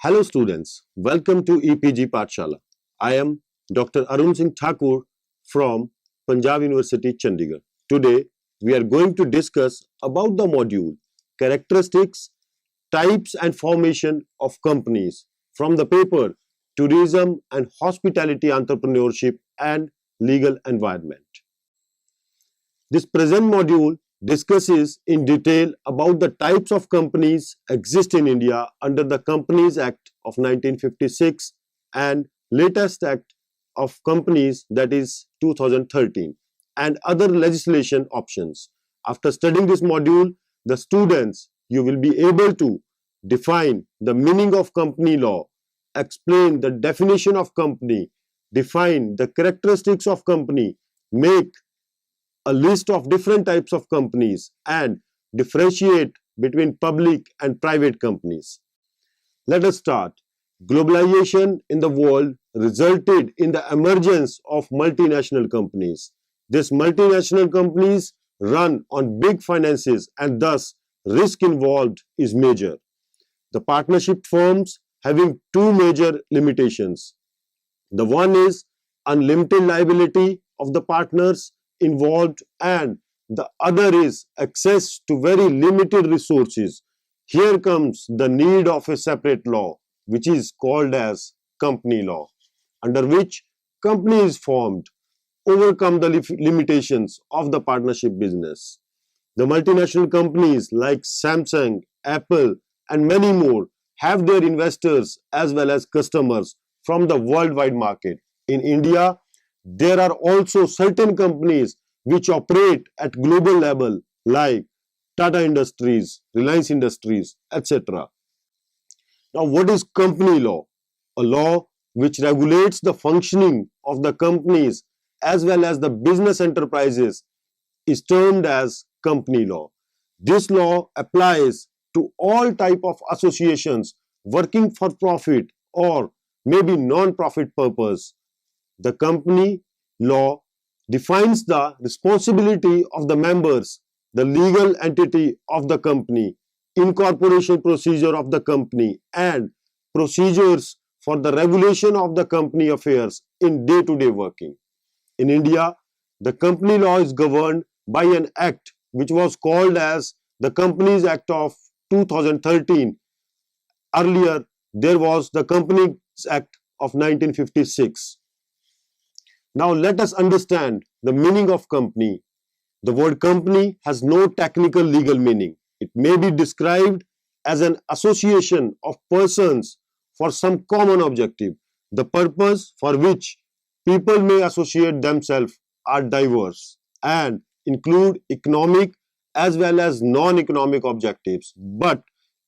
Hello students, welcome to EPG Pathshala. I am Dr. Arun Singh Thakur from Punjab University, Chandigarh. Today we are going to discuss about the module characteristics, types and formation of companies from the paper Tourism and Hospitality Entrepreneurship and Legal Environment. This present module discusses in detail about the types of companies exist in India under the Companies Act of 1956 and latest Act of Companies, that is 2013, and other legislation options. After studying this module, the students, you will be able to define the meaning of company law, explain the definition of company, define the characteristics of company, make a list of different types of companies and differentiate between public and private companies. Let us start. Globalization in the world resulted in the emergence of multinational companies. These multinational companies run on big finances and thus risk involved is major. The partnership firms having two major limitations. The one is unlimited liability of the partners involved and the other is access to very limited resources. Here comes the need of a separate law which is called as company law, under which company is formed, overcome the limitations of the partnership business. The multinational companies like Samsung, Apple and many more have their investors as well as customers from the worldwide market. In India, there are also certain companies which operate at global level like Tata Industries, Reliance Industries, etc. Now, what is company law? A law which regulates the functioning of the companies as well as the business enterprises is termed as company law. This law applies to all type of associations working for profit or maybe non-profit purpose. The company law defines the responsibility of the members, the legal entity of the company, incorporation procedure of the company and procedures for the regulation of the company affairs in day-to-day working. In India, the company law is governed by an act which was called as the Companies Act of 2013. Earlier, there was the Companies Act of 1956. Now let us understand the meaning of company. The word company has no technical legal meaning. It may be described as an association of persons for some common objective. The purpose for which people may associate themselves are diverse and include economic as well as non-economic objectives. But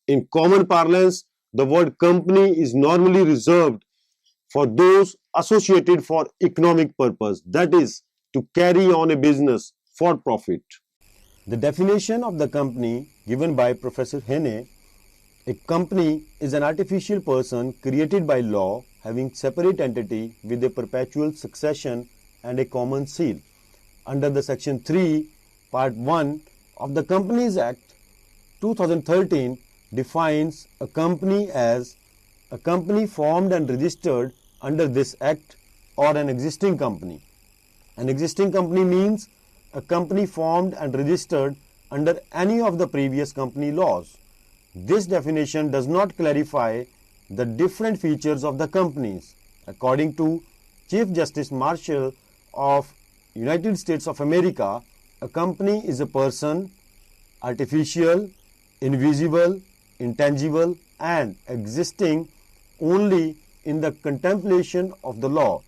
in common parlance, the word company is normally reserved for those associated for economic purpose, that is, to carry on a business for profit. The definition of the company given by Professor Hene: a company is an artificial person created by law having separate entity with a perpetual succession and a common seal. Under the Section 3, Part 1 of the Companies Act 2013 defines a company as a company formed and registered under this act or an existing company. An existing company means a company formed and registered under any of the previous company laws. This definition does not clarify the different features of the companies. According to Chief Justice Marshall of United States of America, a company is a person, artificial, invisible, intangible and existing only in the contemplation of the law.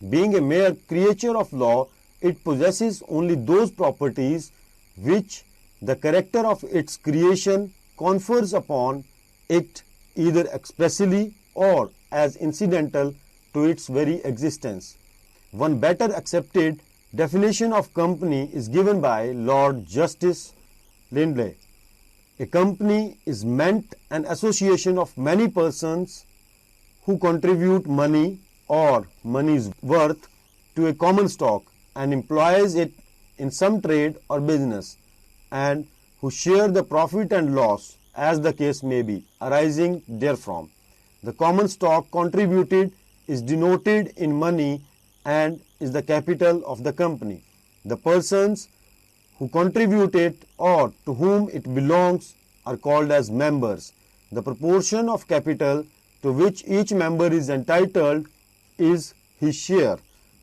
Being a mere creature of law, it possesses only those properties which the character of its creation confers upon it either expressly or as incidental to its very existence. One better accepted definition of company is given by Lord Justice Lindley. A company is meant an association of many persons who contribute money or money's worth to a common stock and employs it in some trade or business and who share the profit and loss as the case may be, arising therefrom. The common stock contributed is denoted in money and is the capital of the company. The persons who contribute it or to whom it belongs are called as members. The proportion of capital to which each member is entitled is his share.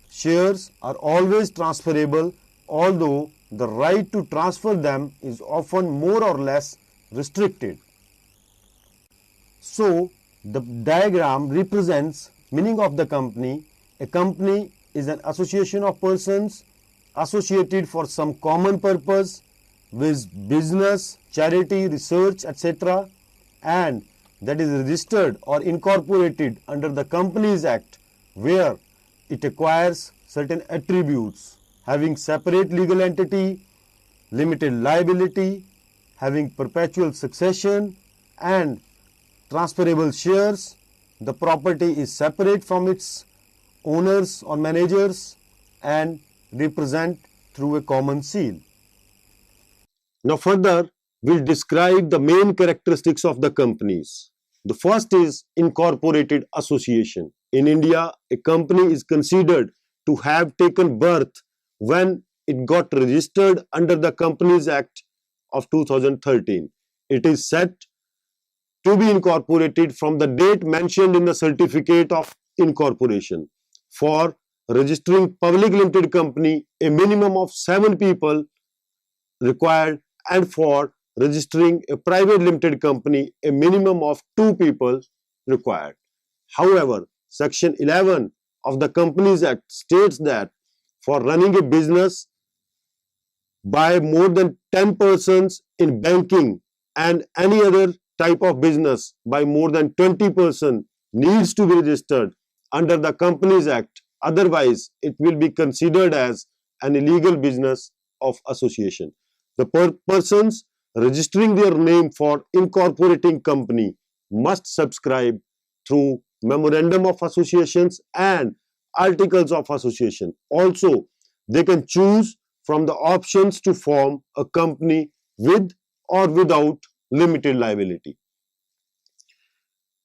Shares are always transferable, although the right to transfer them is often more or less restricted. So, the diagram represents meaning of the company. A company is an association of persons associated for some common purpose with business, charity, research, etc., and that is registered or incorporated under the Companies Act, where it acquires certain attributes, having separate legal entity, limited liability, having perpetual succession and transferable shares. The property is separate from its owners or managers and represent through a common seal. Now further, we'll describe the main characteristics of the companies. The first is incorporated association. In India, a company is considered to have taken birth when it got registered under the Companies Act of 2013. It is set to be incorporated from the date mentioned in the certificate of incorporation. For registering public limited company, a minimum of 7 people required, and for registering a private limited company, a minimum of 2 people required. However, Section 11 of the Companies Act states that for running a business by more than 10 persons in banking and any other type of business by more than 20 persons needs to be registered under the Companies Act. Otherwise, it will be considered as an illegal business of association. The persons registering their name for incorporating company must subscribe through memorandum of associations and articles of association. Also, they can choose from the options to form a company with or without limited liability.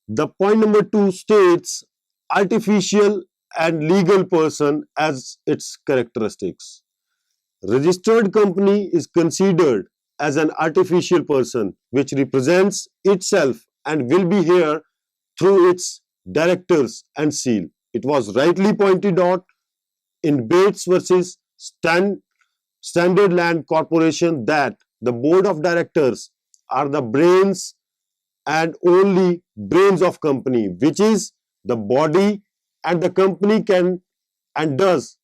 The point number 2 states artificial and legal person as its characteristics. Registered company is considered as an artificial person which represents itself and will be here through its directors and seal. It was rightly pointed out in Bates versus Standard Land Corporation that the board of directors are the brains and only brains of company, which is the body, and the company can and does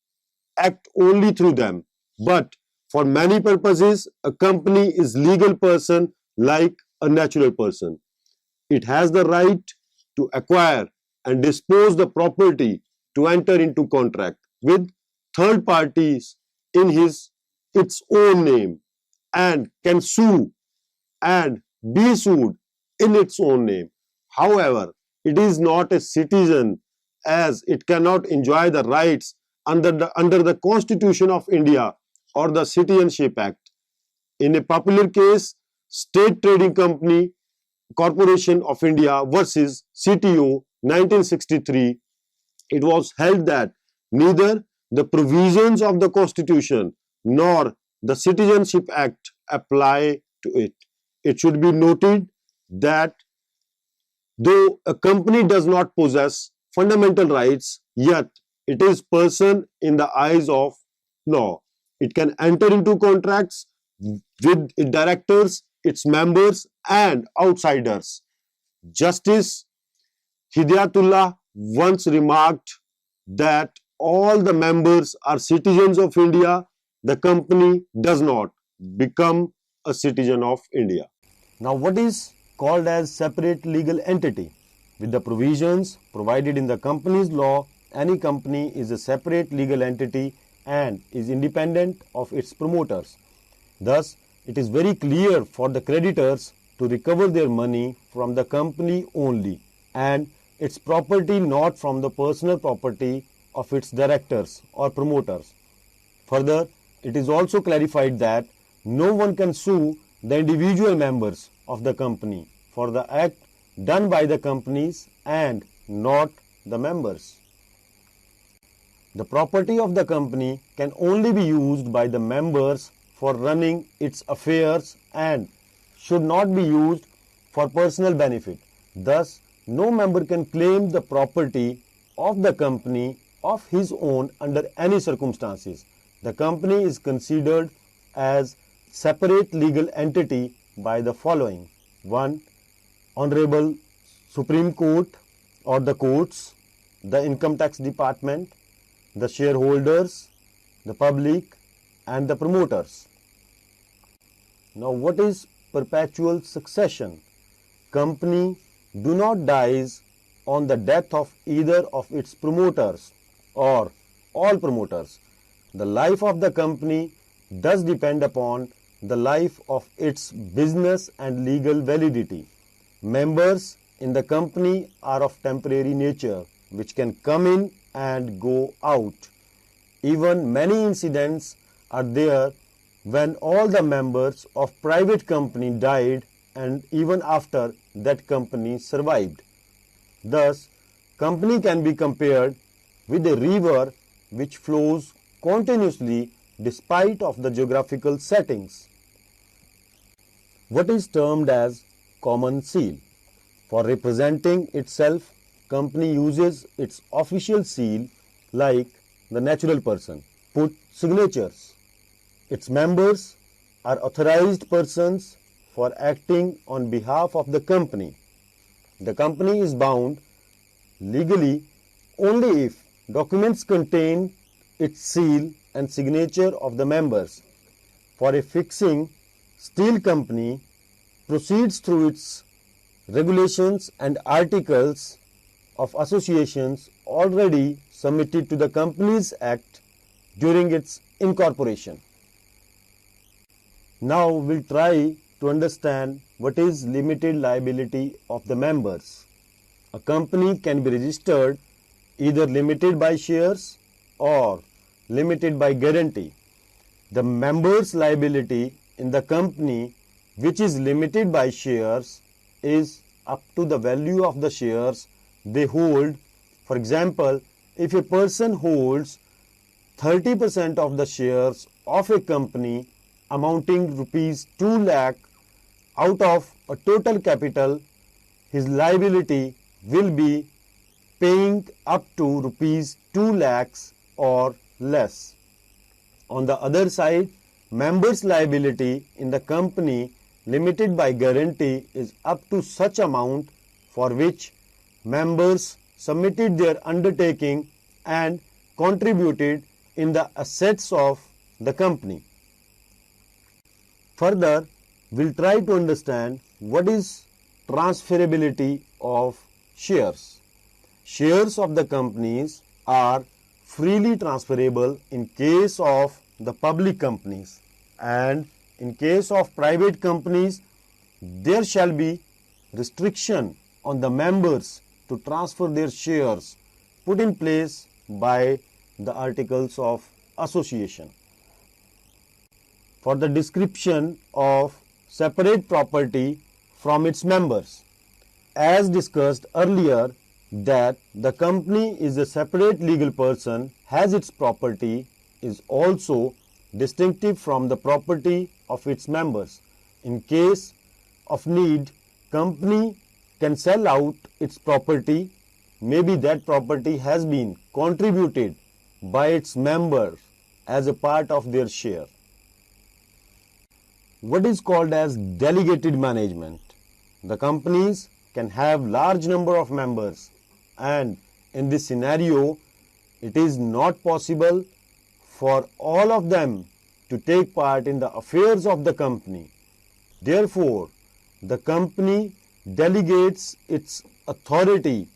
act only through them. But for many purposes, a company is legal person like a natural person. It has the right to acquire and dispose the property, to enter into contract with third parties in its own name, and can sue and be sued in its own name. However, it is not a citizen, as it cannot enjoy the rights under the Constitution of India or the Citizenship Act. In a popular case, State Trading Company Corporation of India versus CTO 1963, it was held that neither the provisions of the Constitution nor the Citizenship Act apply to it. It should be noted that though a company does not possess fundamental rights, yet it is person in the eyes of law. It can enter into contracts with its directors, its members and outsiders. Justice Hidayatullah once remarked that all the members are citizens of India. The company does not become a citizen of India. Now, what is called as separate legal entity? With the provisions provided in the company's law, any company is a separate legal entity and is independent of its promoters. Thus, it is very clear for the creditors to recover their money from the company only and its property, not from the personal property of its directors or promoters. Further, it is also clarified that no one can sue the individual members of the company for the act done by the companies and not the members. The property of the company can only be used by the members for running its affairs and should not be used for personal benefit. Thus, no member can claim the property of the company of his own under any circumstances. The company is considered as separate legal entity by the following: 1. Honorable Supreme Court or the courts, the Income Tax Department, the shareholders, the public, and the promoters. Now, what is perpetual succession? Company do not dies on the death of either of its promoters or all promoters. The life of the company does depend upon the life of its business and legal validity. Members in the company are of temporary nature, which can come in and go out. Even many incidents are there when all the members of private company died and even after that company survived. Thus, company can be compared with a river which flows continuously despite of the geographical settings. What is termed as common seal? For representing itself, company uses its official seal like the natural person. Put signatures. Its members are authorized persons for acting on behalf of the company. The company is bound legally only if documents contain its seal and signature of the members. For a fixing, steel company proceeds through its regulations and articles of associations already submitted to the Companies Act during its incorporation. Now we'll try to understand what is limited liability of the members. A company can be registered either limited by shares or limited by guarantee. The members' liability in the company which is limited by shares is up to the value of the shares they hold. For example, if a person holds 30% of the shares of a company amounting rupees 2 lakh out of a total capital, his liability will be paying up to rupees 2 lakhs or less. On the other side, members' liability in the company limited by guarantee is up to such amount for which members submitted their undertaking and contributed in the assets of the company. Further, we'll try to understand what is transferability of shares. Shares of the companies are freely transferable in case of the public companies, and in case of private companies there shall be restriction on the members to transfer their shares put in place by the articles of association. For the description of separate property from its members, as discussed earlier, that the company is a separate legal person, has its property is also distinctive from the property of its members. In case of need, company can sell out its property. Maybe that property has been contributed by its members as a part of their share. What is called as delegated management? The companies can have large number of members, and in this scenario it is not possible for all of them to take part in the affairs of the company. Therefore, the company delegates its authority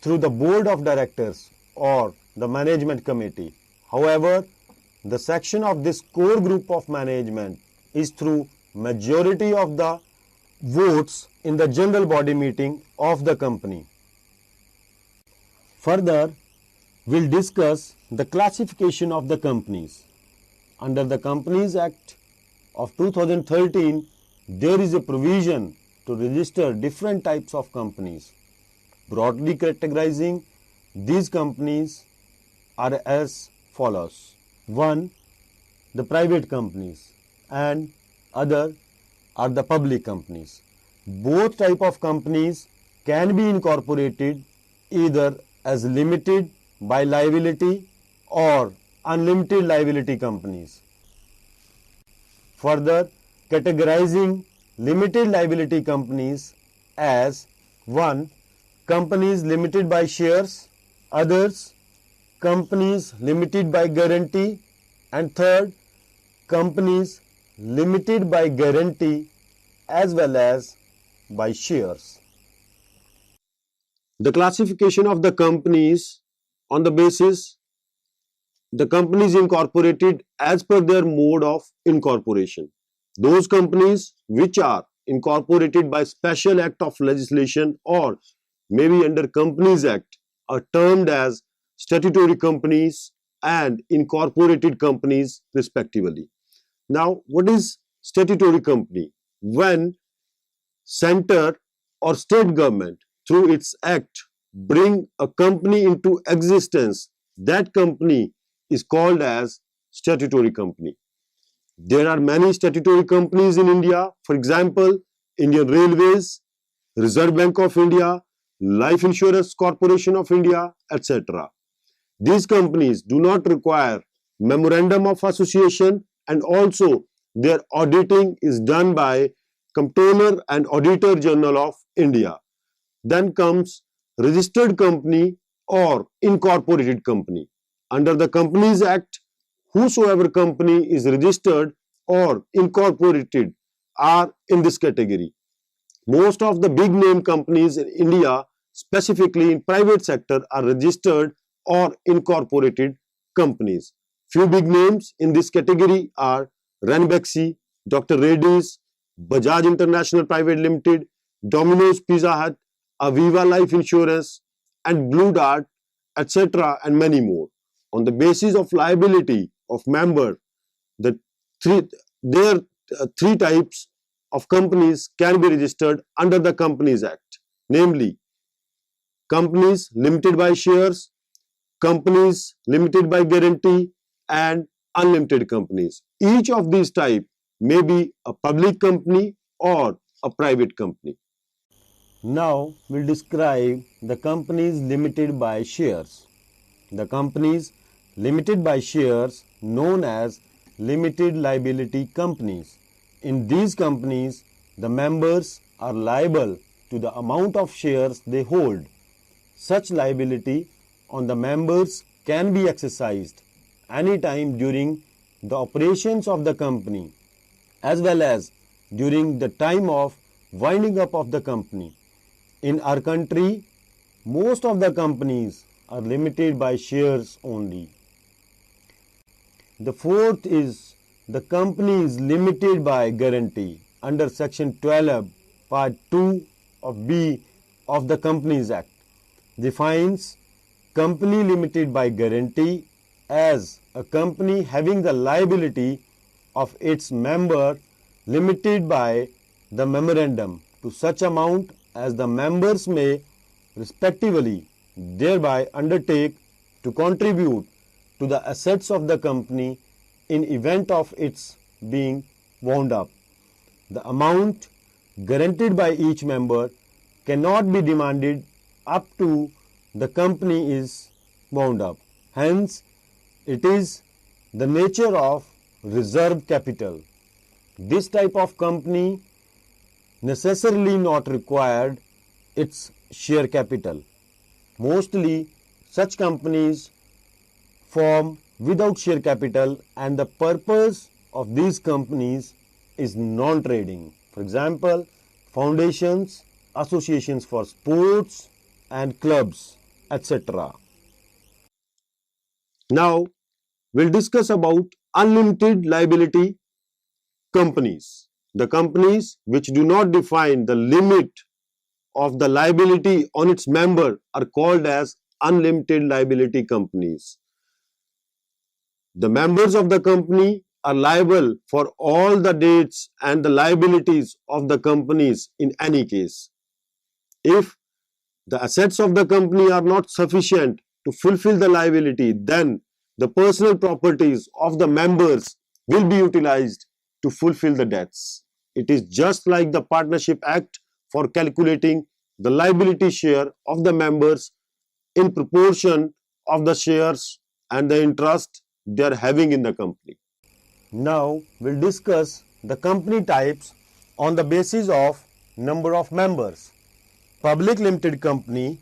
through the board of directors or the management committee. However, the section of this core group of management is through majority of the votes in the general body meeting of the company. Further, we'll discuss the classification of the companies. Under the Companies Act of 2013, there is a provision to register different types of companies. Broadly categorizing these companies are as follows. One, the private companies, and other are the public companies. Both type of companies can be incorporated either as limited by liability or unlimited liability companies. Further, categorizing limited liability companies as 1. Companies limited by shares, others companies limited by guarantee, and third, companies limited by guarantee as well as by shares. The classification of the companies on the basis the companies incorporated as per their mode of incorporation. Those companies which are incorporated by special act of legislation or maybe under Companies Act are termed as statutory companies and incorporated companies respectively. Now, what is statutory company? When center or state government through its act bring a company into existence, that company is called as statutory company. There are many statutory companies in India. For example, Indian Railways, Reserve Bank of India, Life Insurance Corporation of India, etc. These companies do not require memorandum of association, and also their auditing is done by Comptroller and Auditor General of India. Then comes registered company or incorporated company. Under the Companies Act, whosoever company is registered or incorporated are in this category. Most of the big name companies in India, specifically in private sector, are registered or incorporated companies. Few big names in this category are Ranbaxy, Dr. Reddy's, Bajaj International Private Limited, Domino's Pizza Hut, Aviva Life Insurance, and Blue Dart, etc., and many more. On the basis of liability of member, there are three types of companies can be registered under the Companies Act, namely companies limited by shares, companies limited by guarantee, and unlimited companies. Each of these types may be a public company or a private company. Now we'll describe the companies limited by shares. The companies limited by shares known as limited liability companies. In these companies, the members are liable to the amount of shares they hold. Such liability on the members can be exercised anytime during the operations of the company as well as during the time of winding up of the company. In our country, most of the companies are limited by shares only. The fourth is the company is limited by guarantee under section 12 part 2 of B of the Companies Act defines company limited by guarantee as a company having the liability of its member limited by the memorandum to such amount as the members may respectively thereby undertake to contribute to the assets of the company in event of its being wound up. The amount guaranteed by each member cannot be demanded up to the company is wound up. Hence, it is the nature of reserve capital. This type of company necessarily not required its share capital. Mostly, such companies form without share capital, and the purpose of these companies is non-trading. For example, foundations, associations for sports and clubs, etc. Now, we'll discuss about unlimited liability companies. The companies which do not define the limit of the liability on its member are called as unlimited liability companies. The members of the company are liable for all the debts and the liabilities of the companies in any case. If the assets of the company are not sufficient to fulfill the liability, then the personal properties of the members will be utilized to fulfill the debts. It is just like the Partnership Act for calculating the liability share of the members in proportion of the shares and the interest they are having in the company. Now we'll discuss the company types on the basis of number of members. Public limited company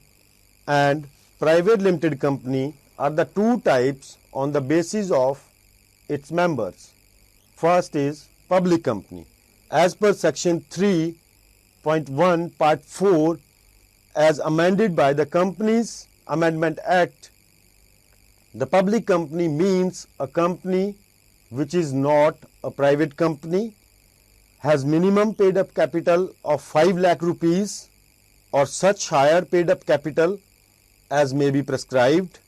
and private limited company are the two types on the basis of its members. First is public company. As per section 3.1 part 4 as amended by the Companies Amendment Act, the public company means a company which is not a private company, has minimum paid up capital of 5 lakh rupees or such higher paid up capital as may be prescribed,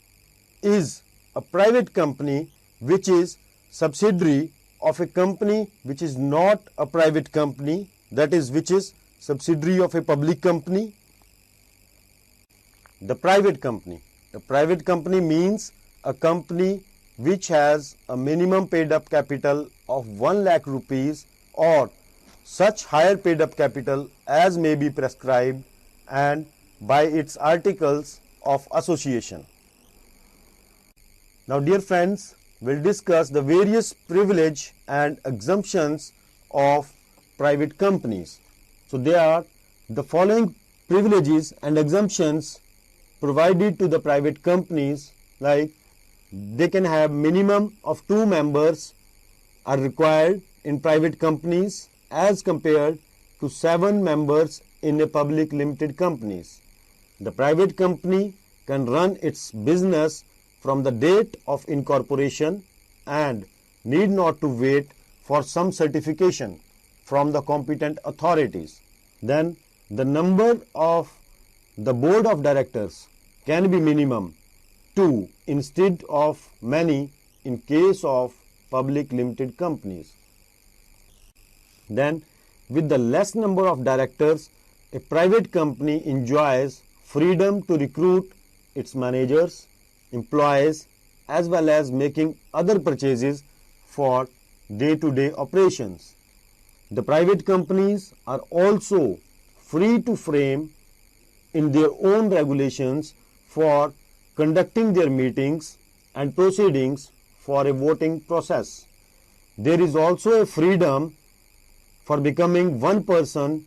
is a private company which is subsidiary of a company which is not a private company, that is, which is subsidiary of a public company. The private company. The private company means a company which has a minimum paid up capital of 1 lakh rupees or such higher paid up capital as may be prescribed and by its articles of association. Now, dear friends, we'll discuss the various privilege and exemptions of private companies. So, there are the following privileges and exemptions provided to the private companies, like they can have minimum of 2 members are required in private companies as compared to 7 members in a public limited companies. The private company can run its business from the date of incorporation and need not to wait for some certification from the competent authorities. Then the number of the board of directors can be minimum 2 instead of many in case of public limited companies. Then with the less number of directors, a private company enjoys freedom to recruit its managers, employees, as well as making other purchases for day-to-day operations. The private companies are also free to frame in their own regulations for conducting their meetings and proceedings for a voting process. There is also a freedom for becoming one person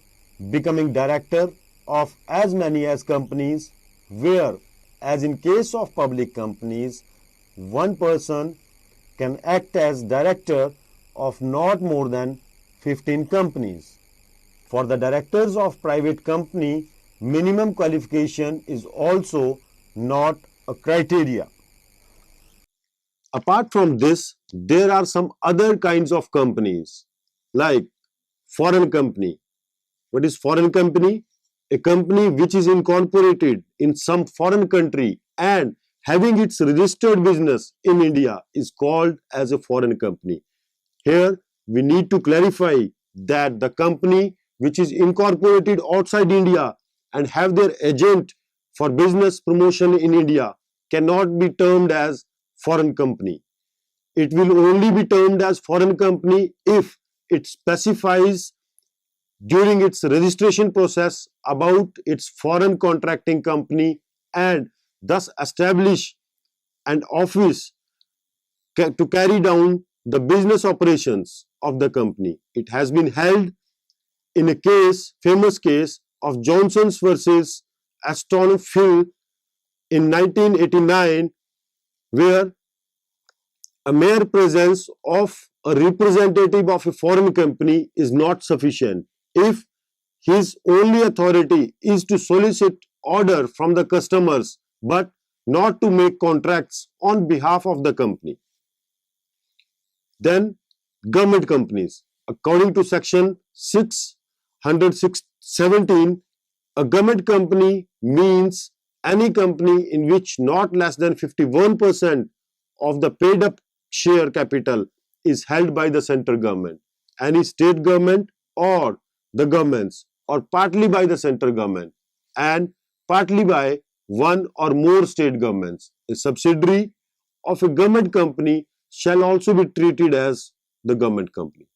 becoming director of as many as companies, where as in case of public companies, one person can act as director of not more than 15 companies. For the directors of private company, minimum qualification is also not a criteria. Apart from this, there are some other kinds of companies like foreign company. What is foreign company? A company which is incorporated in some foreign country and having its registered business in India is called as a foreign company. Here we need to clarify that the company which is incorporated outside India and have their agent for business promotion in India cannot be termed as foreign company. It will only be termed as foreign company if it specifies during its registration process about its foreign contracting company and thus establish an office to carry down the business operations of the company. It has been held in a case, famous case of Johnson's versus Aston Phil in 1989, where a mere presence of a representative of a foreign company is not sufficient if his only authority is to solicit order from the customers but not to make contracts on behalf of the company. Then government companies. According to section 617, a government company means any company in which not less than 51% of the paid up share capital is held by the central government, any state government or the governments, or partly by the central government and partly by one or more state governments. A subsidiary of a government company shall also be treated as the government company.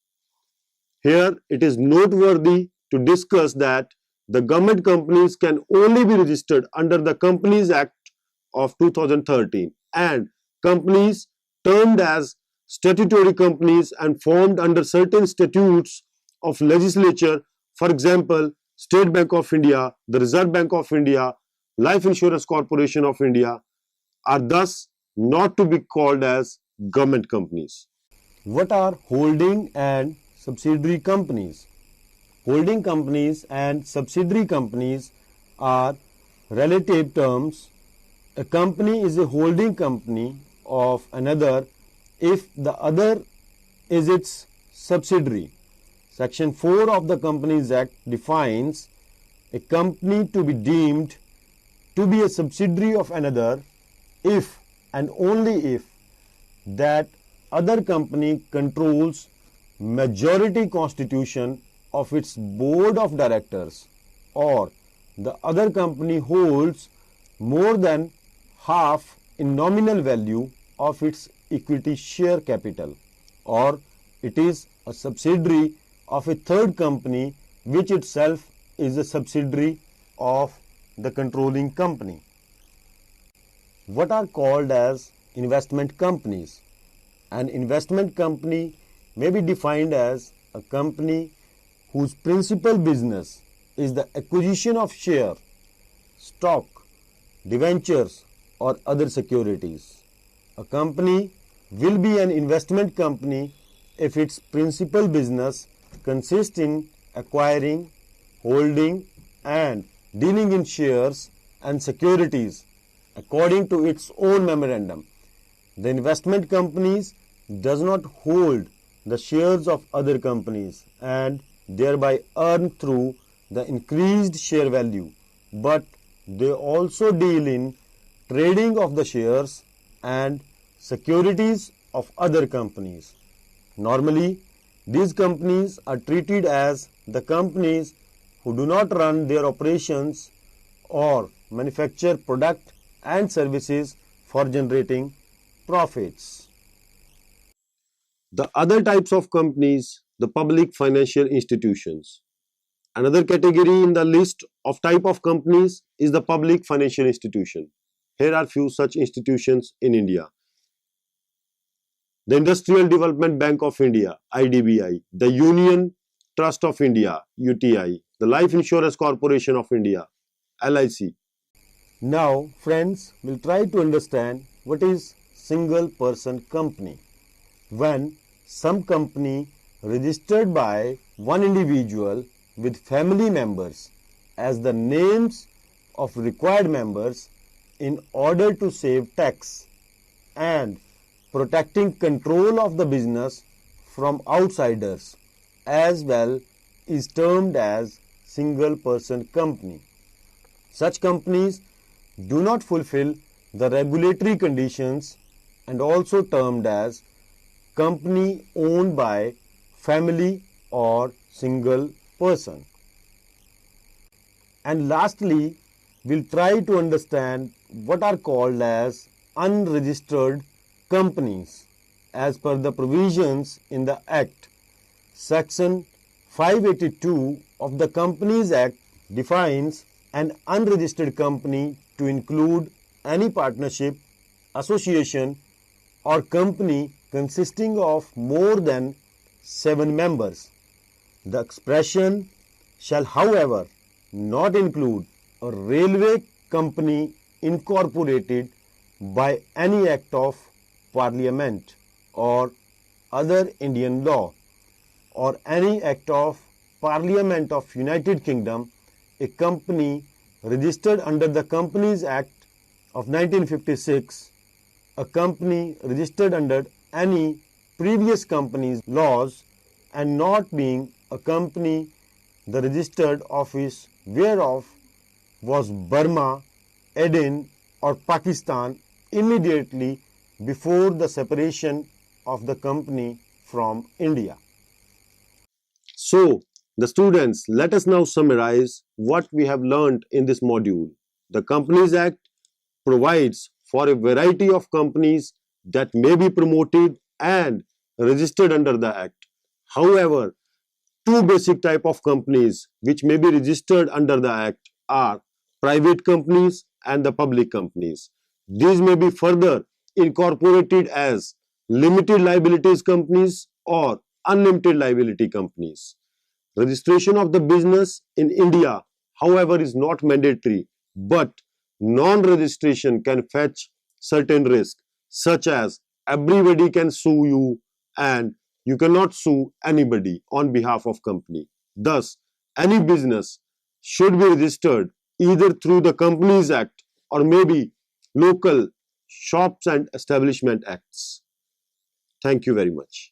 Here it is noteworthy to discuss that the government companies can only be registered under the Companies Act of 2013, and companies termed as statutory companies and formed under certain statutes of legislature, for example, State Bank of India, the Reserve Bank of India, Life Insurance Corporation of India, are thus not to be called as government companies. What are holding and subsidiary companies? Holding companies and subsidiary companies are relative terms. A company is a holding company of another if the other is its subsidiary. Section 4 of the Companies Act defines a company to be deemed to be a subsidiary of another if and only if that other company controls majority constitution of its board of directors, or the other company holds more than half in nominal value of its equity share capital, or it is a subsidiary of a third company which itself is a subsidiary of the controlling company. What are called as investment companies? An investment company may be defined as a company whose principal business is the acquisition of share, stock, debentures or other securities. A company will be an investment company if its principal business consists in acquiring, holding and dealing in shares and securities according to its own memorandum. The investment companies does not hold the shares of other companies and thereby earn through the increased share value, but they also deal in trading of the shares and securities of other companies. Normally, these companies are treated as the companies who do not run their operations or manufacture product and services for generating profits. The other types of companies, the public financial institutions. Another category in the list of type of companies is the public financial institution. Here are few such institutions in India. The Industrial Development Bank of India, IDBI, the Union Trust of India, UTI, the Life Insurance Corporation of India, LIC. Now, friends, we'll try to understand what is single person company. When some company registered by one individual with family members as the names of required members in order to save tax and protecting control of the business from outsiders as well is termed as single person company. Such companies do not fulfill the regulatory conditions and also termed as company owned by family or single person. And lastly, we'll try to understand what are called as unregistered companies as per the provisions in the Act. Section 582 of the Companies Act defines an unregistered company to include any partnership, association or company consisting of more than 7 members. The expression shall, however, not include a railway company incorporated by any act of Parliament or other Indian law or any act of Parliament of United Kingdom, a company registered under the Companies Act of 1956, a company registered under any previous company's laws and not being a company the registered office whereof was Burma, Aden or Pakistan immediately before the separation of the company from India. So, the students, let us now summarize what we have learned in this module. The Companies Act provides for a variety of companies that may be promoted and registered under the Act. However, two basic type of companies which may be registered under the Act are private companies and the public companies. These may be further incorporated as limited liabilities companies or unlimited liability companies. Registration of the business in India, however, is not mandatory, but non-registration can fetch certain risk, such as everybody can sue you and you cannot sue anybody on behalf of company. Thus, any business should be registered either through the Companies Act or maybe local shops and establishment acts. Thank you very much.